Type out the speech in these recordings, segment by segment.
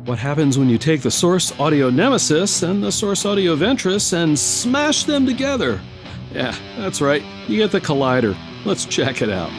What happens when you take the Source Audio Nemesis and the Source Audio Ventris and smash them together? Yeah, that's right, you get the collider. Let's check it out.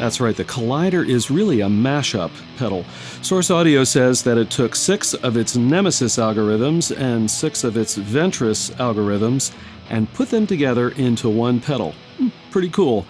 That's right, the collider is really a mashup pedal. Source Audio says that it took 6 of its Nemesis algorithms and 6 of its Ventris algorithms and put them together into one pedal. Pretty cool.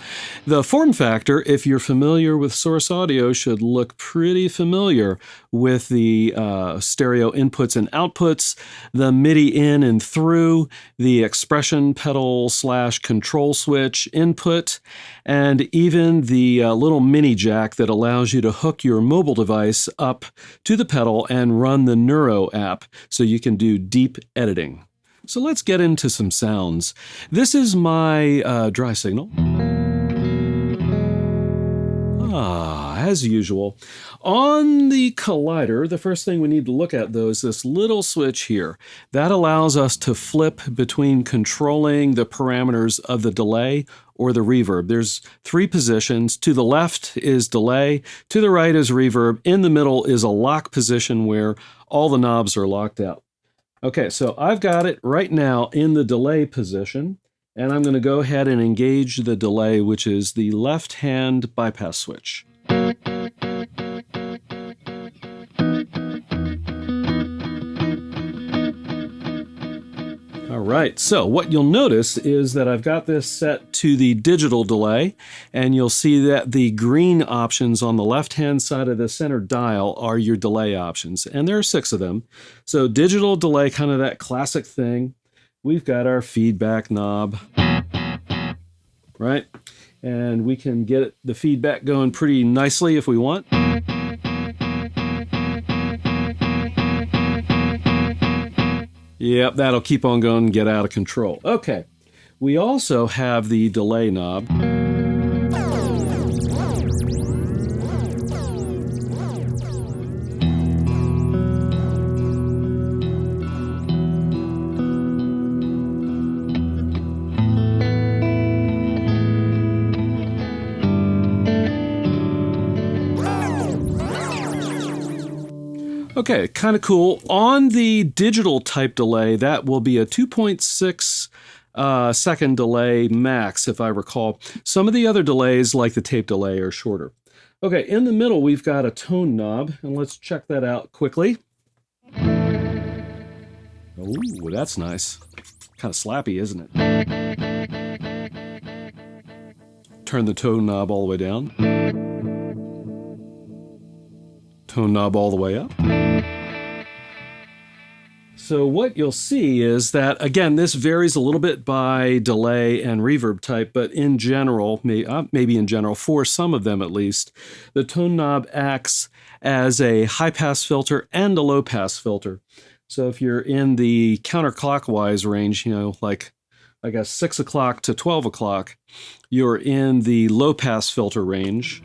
The form factor, if you're familiar with Source Audio, should look pretty familiar with the stereo inputs and outputs, the MIDI in and through, the expression pedal / control switch input, and even the little mini jack that allows you to hook your mobile device up to the pedal and run the Neuro app so you can do deep editing. So let's get into some sounds. This is my dry signal. As usual. On the collider, the first thing we need to look at, though, is this little switch here. That allows us to flip between controlling the parameters of the delay or the reverb. There's 3 positions. To the left is delay, to the right is reverb, in the middle is a lock position where all the knobs are locked out. Okay, so I've got it right now in the delay position, and I'm going to go ahead and engage the delay, which is the left-hand bypass switch. All right, so what you'll notice is that I've got this set to the digital delay, and you'll see that the green options on the left-hand side of the center dial are your delay options, and there are 6 of them. So digital delay, kind of that classic thing. We've got our feedback knob, right? And we can get the feedback going pretty nicely if we want. Yep, that'll keep on going and get out of control. Okay, we also have the delay knob. Okay, kind of cool. On the digital type delay, that will be a 2.6 second delay max, if I recall. Some of the other delays, like the tape delay, are shorter. Okay, in the middle, we've got a tone knob, and let's check that out quickly. Oh, that's nice. Kind of slappy, isn't it? Turn the tone knob all the way down. Tone knob all the way up. So what you'll see is that, again, this varies a little bit by delay and reverb type, but in general, maybe in general, for some of them at least, the tone knob acts as a high-pass filter and a low-pass filter. So if you're in the counterclockwise range, like I guess 6 o'clock to 12 o'clock, you're in the low-pass filter range.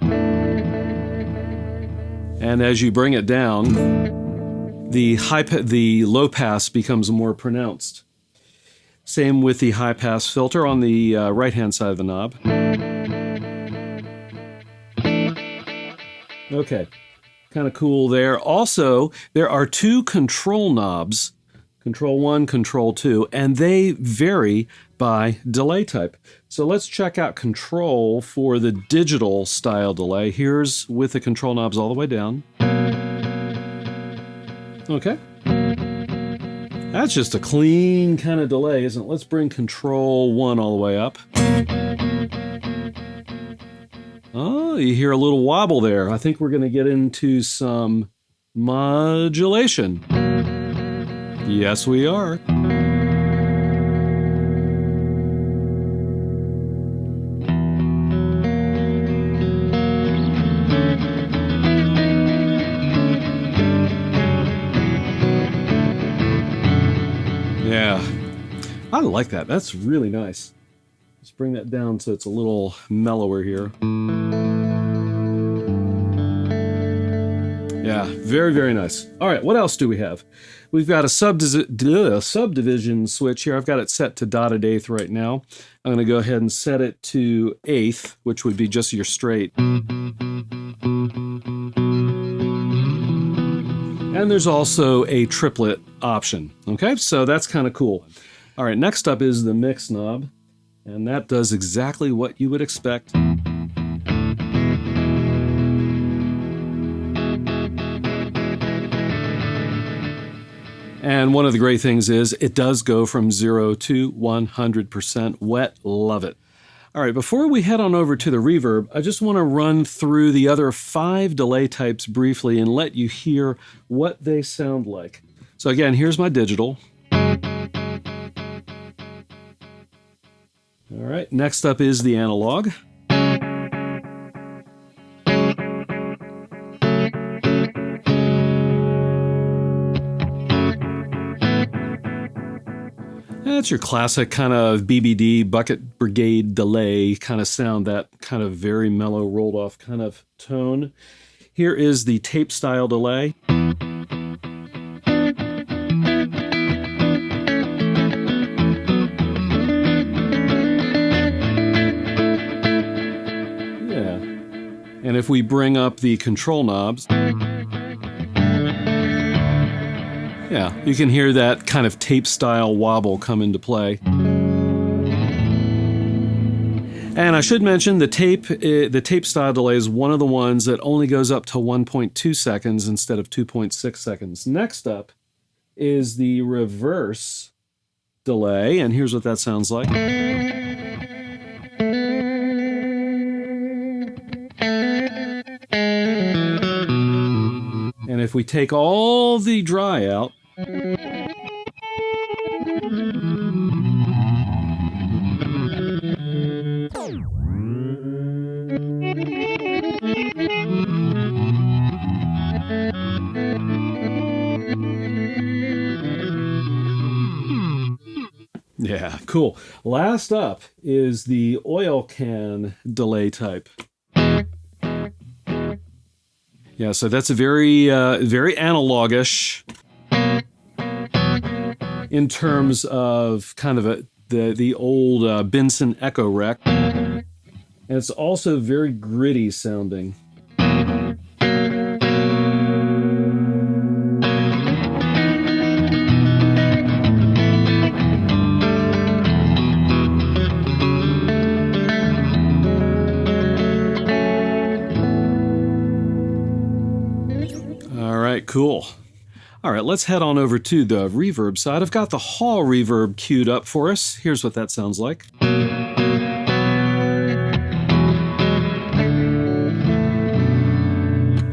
And as you bring it down, the low pass becomes more pronounced. Same with the high pass filter on the right-hand side of the knob. Okay, kind of cool there. Also, there are 2 control knobs, Control 1, Control 2, and they vary by delay type. So let's check out Control for the digital style delay. Here's with the control knobs all the way down. Okay. That's just a clean kind of delay, isn't it? Let's bring Control 1 all the way up. Oh, you hear a little wobble there. I think we're going to get into some modulation. Yes, we are. Yeah, I like that. That's really nice. Let's bring that down so it's a little mellower here. Yeah, very, very nice. All right, what else do we have? We've got a subdivision switch here. I've got it set to dotted eighth right now. I'm going to go ahead and set it to eighth, which would be just your straight. And there's also a triplet option. Okay, so that's kind of cool. All right, next up is the mix knob, and that does exactly what you would expect. And one of the great things is it does go from 0 to 100% wet. Love it. All right, before we head on over to the reverb, I just want to run through the other 5 delay types briefly and let you hear what they sound like. So again, here's my digital. All right, next up is the analog. That's your classic kind of BBD, bucket brigade delay kind of sound, that kind of very mellow, rolled off kind of tone. Here is the tape style delay. Yeah. And if we bring up the control knobs, yeah, you can hear that kind of tape-style wobble come into play. And I should mention the tape-style delay is one of the ones that only goes up to 1.2 seconds instead of 2.6 seconds. Next up is the reverse delay, and here's what that sounds like. And if we take all the dry out, yeah, cool. Last up is the oil can delay type. Yeah, so that's a very analogish in terms of kind of the old Benson Echo Rec, and it's also very gritty sounding. Cool. All right, let's head on over to the reverb side. I've got the hall reverb queued up for us. Here's what that sounds like.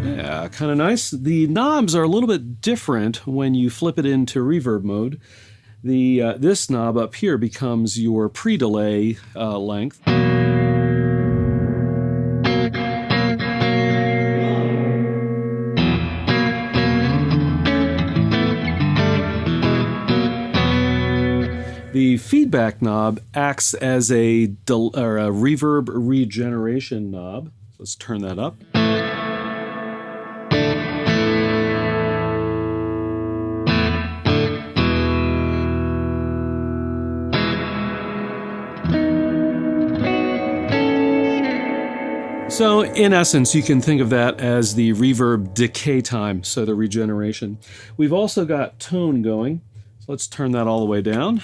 Yeah, kind of nice. The knobs are a little bit different when you flip it into reverb mode. This knob up here becomes your pre-delay length. The feedback knob acts as a reverb regeneration knob. Let's turn that up. So in essence, you can think of that as the reverb decay time, so the regeneration. We've also got tone going. So let's turn that all the way down.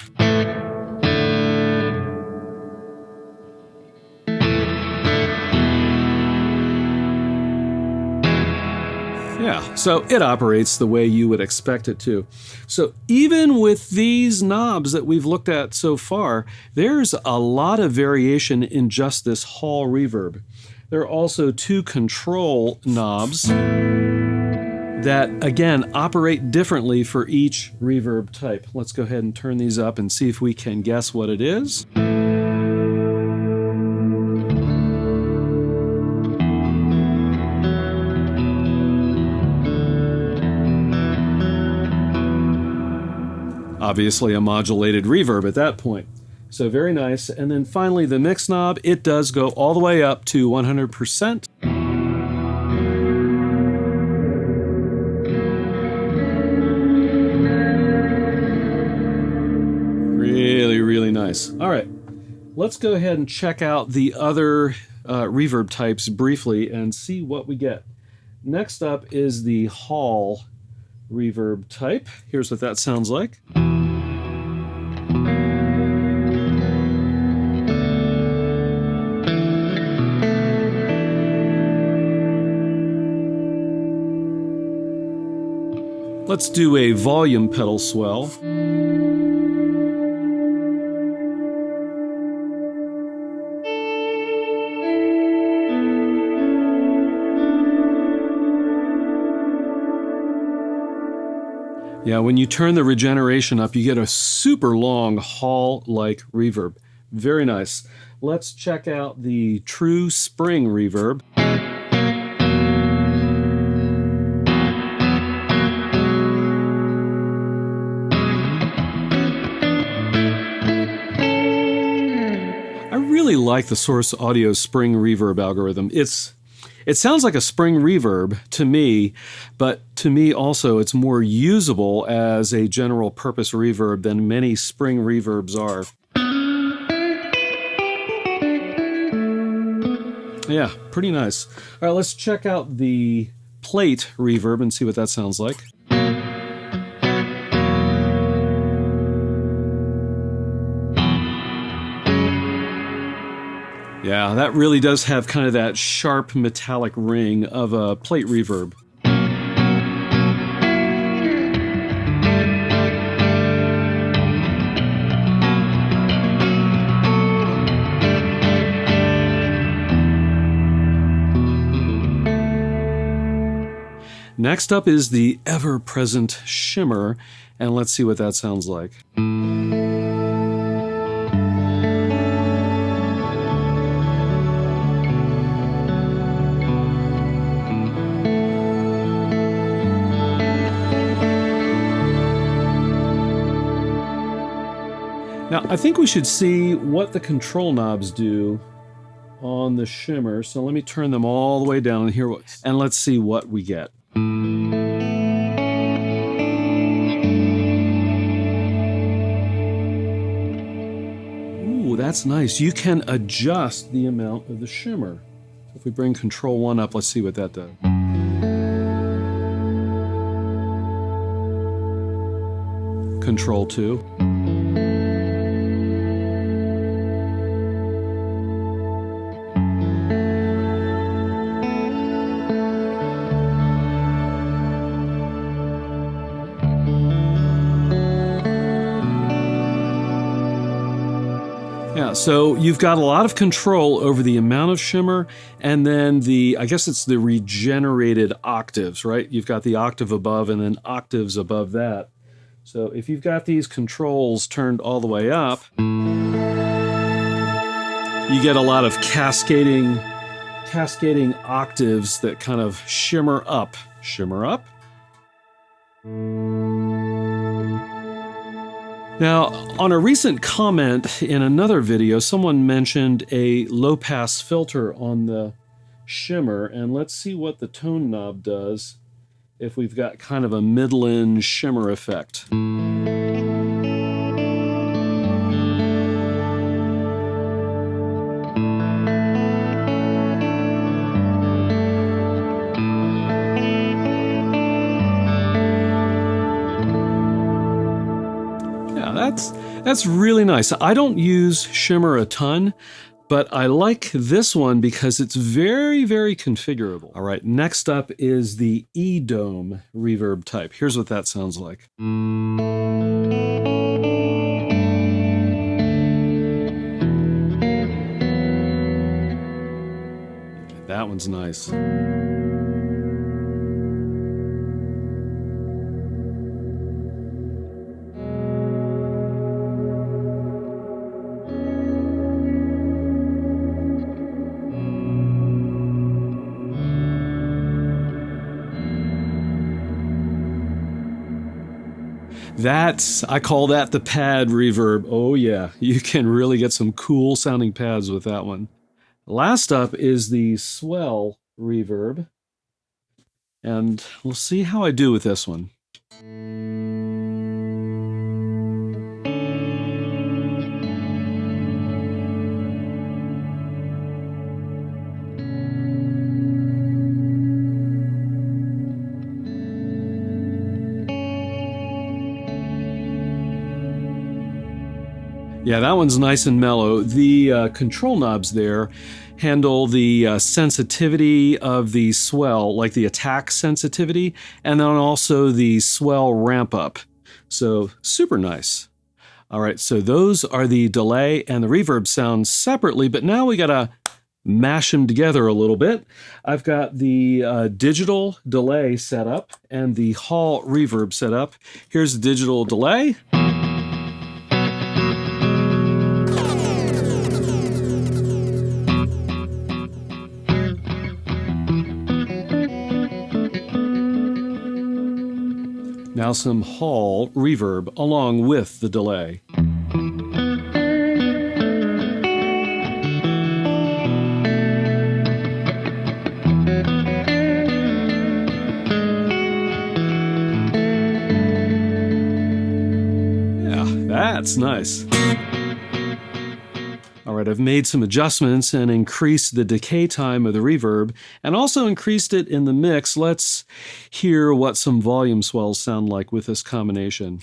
Yeah, so it operates the way you would expect it to. So even with these knobs that we've looked at so far, there's a lot of variation in just this hall reverb. There are also 2 control knobs that, again, operate differently for each reverb type. Let's go ahead and turn these up and see if we can guess what it is. Obviously a modulated reverb at that point. So very nice. And then finally the mix knob, it does go all the way up to 100%. nice. All right, let's go ahead and check out the other reverb types briefly and see what we get. Next up is the hall reverb type. Here's what that sounds like. Let's do a volume pedal swell. Yeah, when you turn the regeneration up, you get a super long hall-like reverb. Very nice. Let's check out the true spring reverb. I really like the Source Audio spring reverb algorithm. It sounds like a spring reverb to me, but to me also it's more usable as a general purpose reverb than many spring reverbs are. Yeah, pretty nice. All right, let's check out the plate reverb and see what that sounds like. Yeah, that really does have kind of that sharp metallic ring of a plate reverb. Next up is the ever-present shimmer, and let's see what that sounds like. Now, I think we should see what the control knobs do on the shimmer. So let me turn them all the way down and let's see what we get. Ooh, that's nice. You can adjust the amount of the shimmer. If we bring control 1 up, let's see what that does. Control 2. Yeah, so you've got a lot of control over the amount of shimmer and then I guess it's the regenerated octaves, right? You've got the octave above and then octaves above that. So if you've got these controls turned all the way up, you get a lot of cascading octaves that kind of shimmer up. Shimmer up. Now, on a recent comment in another video, someone mentioned a low-pass filter on the shimmer, and let's see what the tone knob does if we've got kind of a midland shimmer effect. That's really nice. I don't use shimmer a ton, but I like this one because it's very, very configurable. All right, next up is the E-dome reverb type. Here's what that sounds like. That one's nice. I call that the pad reverb. Oh yeah, you can really get some cool sounding pads with that one. Last up is the swell reverb. And we'll see how I do with this one. Yeah, that one's nice and mellow. The control knobs there handle the sensitivity of the swell, like the attack sensitivity, and then also the swell ramp up. So super nice. All right, so those are the delay and the reverb sounds separately, but now we gotta mash them together a little bit. I've got the digital delay set up and the hall reverb set up. Here's the digital delay. Now some hall reverb along with the delay. That's nice. All right, I've made some adjustments and increased the decay time of the reverb and also increased it in the mix. Let's hear what some volume swells sound like with this combination.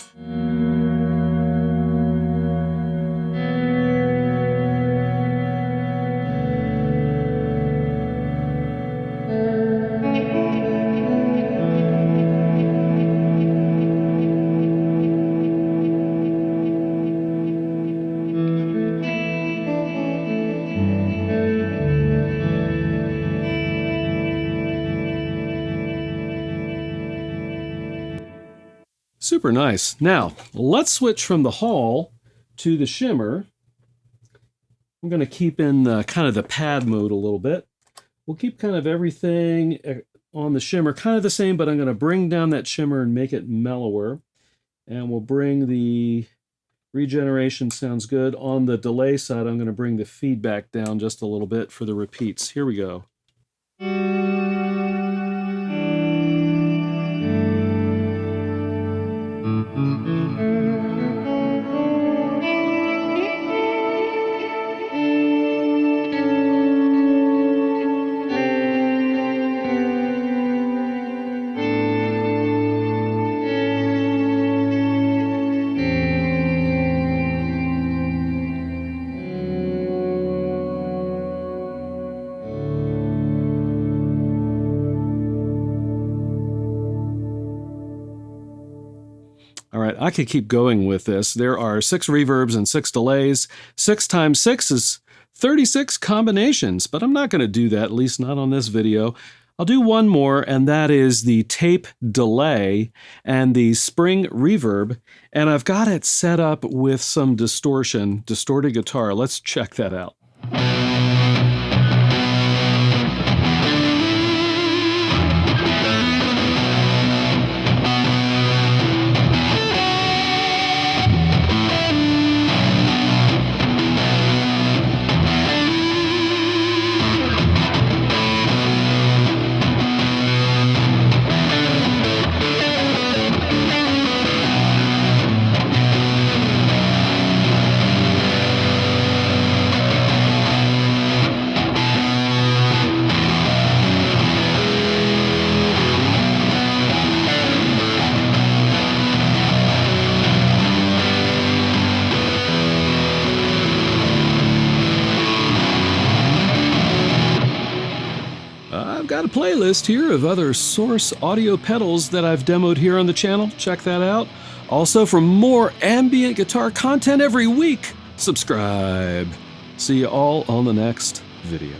Super nice. Now, let's switch from the hall to the shimmer. I'm going to keep in kind of the pad mode a little bit. We'll keep kind of everything on the shimmer kind of the same, but I'm going to bring down that shimmer and make it mellower. And we'll bring the regeneration, sounds good. On the delay side, I'm going to bring the feedback down just a little bit for the repeats. Here we go. All right, I could keep going with this. There are 6 reverbs and 6 delays. 6 times 6 is 36 combinations, but I'm not going to do that, at least not on this video. I'll do one more, and that is the tape delay and the spring reverb, and I've got it set up with some distortion, distorted guitar. Let's check that out. I've got a playlist here of other Source audio pedals that I've demoed here on the channel. Check that out. Also, for more ambient guitar content every week, subscribe. See you all on the next video.